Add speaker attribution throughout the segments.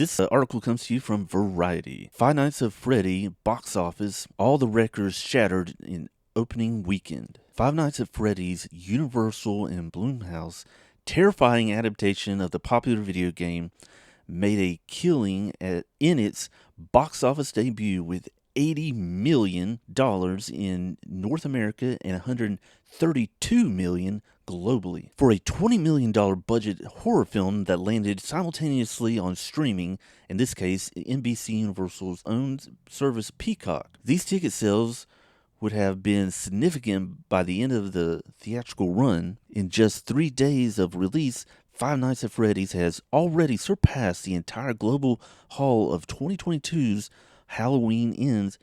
Speaker 1: This article comes to you from Variety. Five Nights at Freddy box office, all the records shattered in opening weekend. Five Nights at Freddy's Universal and Blumhouse terrifying adaptation of the popular video game made a killing in its box office debut with $80 million in North America and $132 million globally. For a $20 million budget horror film that landed simultaneously on streaming, in this case, NBC Universal's own service Peacock. These ticket sales would have been significant by the end of the theatrical run. In just 3 days of release, Five Nights at Freddy's has already surpassed the entire global haul of 2022's Halloween Ends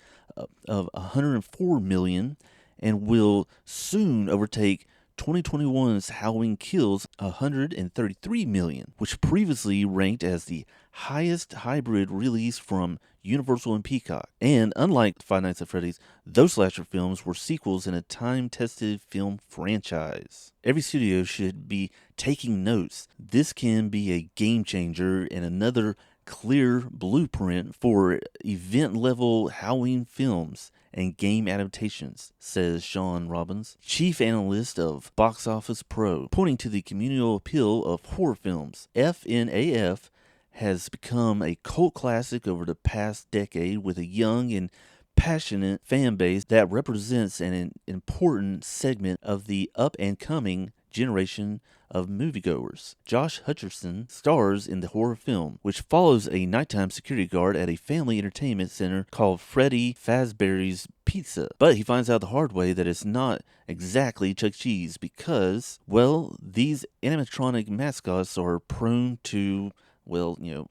Speaker 1: of $104 million and will soon overtake 2021's Halloween Kills $133 million, which previously ranked as the highest hybrid release from Universal and Peacock. And unlike Five Nights at Freddy's, those slasher films were sequels in a time-tested film franchise. Every studio should be taking notes. This can be a game changer and another clear blueprint for event-level Halloween films and game adaptations, says Sean Robbins, chief analyst of Box Office Pro, pointing to the communal appeal of horror films. FNAF has become a cult classic over the past decade with a young and passionate fan base that represents an important segment of the up-and-coming generation of moviegoers. Josh Hutcherson stars in the horror film, which follows a nighttime security guard at a family entertainment center called Freddy Fazbear's Pizza. But he finds out the hard way that it's not exactly Chuck E. Cheese because, well, these animatronic mascots are prone to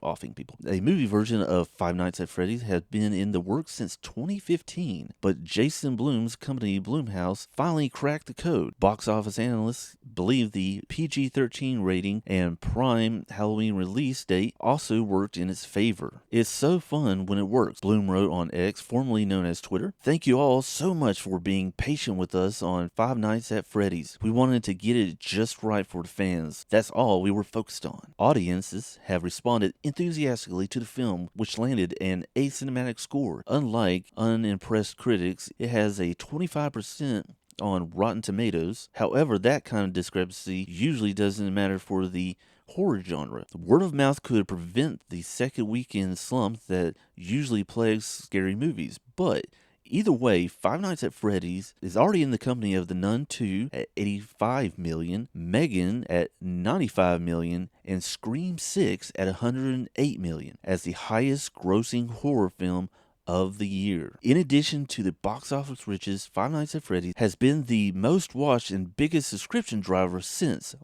Speaker 1: offing people. A movie version of Five Nights at Freddy's has been in the works since 2015, but Jason Blum's company Blumhouse finally cracked the code. Box office analysts believe the PG-13 rating and prime Halloween release date also worked in its favor. It's so fun when it works, Blum wrote on X, formerly known as Twitter. Thank you all so much for being patient with us on Five Nights at Freddy's. We wanted to get it just right for the fans. That's all we were focused on. Audiences have responded enthusiastically to the film, which landed an A cinematic score. Unlike unimpressed critics, it has a 25% on Rotten Tomatoes. However, that kind of discrepancy usually doesn't matter for the horror genre. Word of mouth could prevent the second weekend slump that usually plagues scary movies, but either way, Five Nights at Freddy's is already in the company of The Nun 2 at $85 million, Megan at $95 million, and Scream 6 at $108 million as the highest grossing horror film of the year. In addition to the box office riches, Five Nights at Freddy's has been the most watched and biggest subscription driver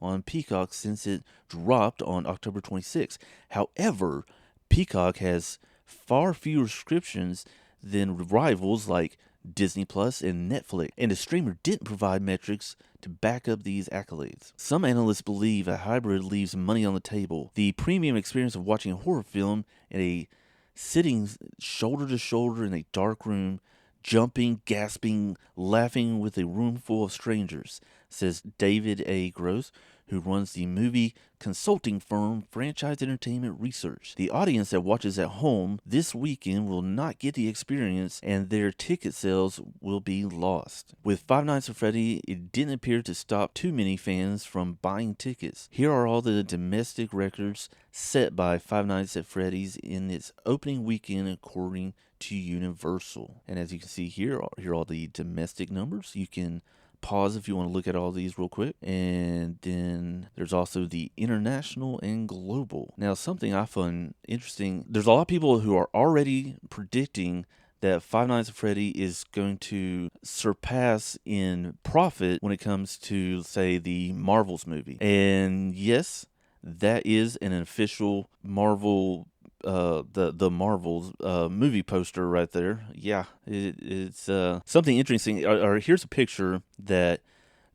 Speaker 1: on Peacock since it dropped on October 26. However, Peacock has far fewer subscriptions than rivals like Disney Plus and Netflix, and the streamer didn't provide metrics to back up these accolades. Some analysts believe a hybrid leaves money on the table. The premium experience of watching a horror film in a sitting shoulder to shoulder in a dark room, jumping, gasping, laughing with a room full of strangers, says David A. Gross, who runs the movie consulting firm Franchise Entertainment Research. The audience that watches at home this weekend will not get the experience and their ticket sales will be lost. With Five Nights at Freddy, it didn't appear to stop too many fans from buying tickets. Here are all the domestic records set by Five Nights at Freddy's in its opening weekend according to Universal. And as you can see here are all the domestic numbers. You can pause if you want to look at all these real quick. And then there's also the international and global. Now, something I find interesting, there's a lot of people who are already predicting that Five Nights at Freddy is going to surpass in profit when it comes to, say, the Marvels movie. And yes, that is an official Marvel the Marvels movie poster right there. Yeah, it's something interesting. Or here's a picture that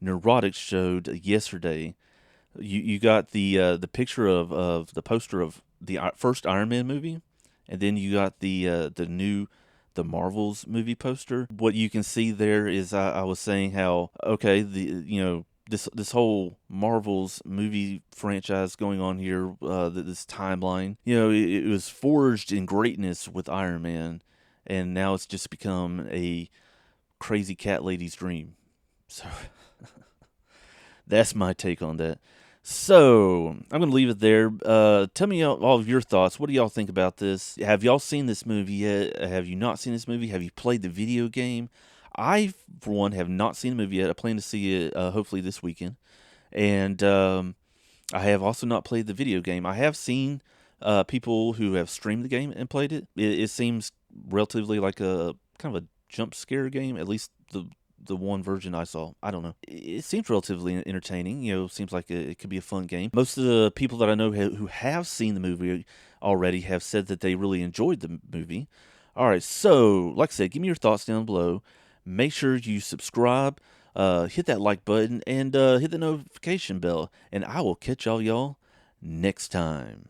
Speaker 1: Neurotics showed yesterday. You got the picture of the poster of the first Iron Man movie, and then you got the Marvels movie poster. What you can see there is I was saying how, okay, this whole Marvel's movie franchise going on here, this timeline. It was forged in greatness with Iron Man, and now it's just become a crazy cat lady's dream. So that's my take on that. So I'm going to leave it there. Tell me all of your thoughts. What do y'all think about this? Have y'all seen this movie yet? Have you not seen this movie? Have you played the video game? I, for one, have not seen the movie yet. I plan to see it hopefully this weekend. And I have also not played the video game. I have seen people who have streamed the game and played it. It seems relatively like a kind of a jump scare game, at least the one version I saw. I don't know. It seems relatively entertaining. Seems like it could be a fun game. Most of the people that I know who have seen the movie already have said that they really enjoyed the movie. All right, so like I said, give me your thoughts down below. Make sure you subscribe, hit that like button, and hit the notification bell. And I will catch y'all next time.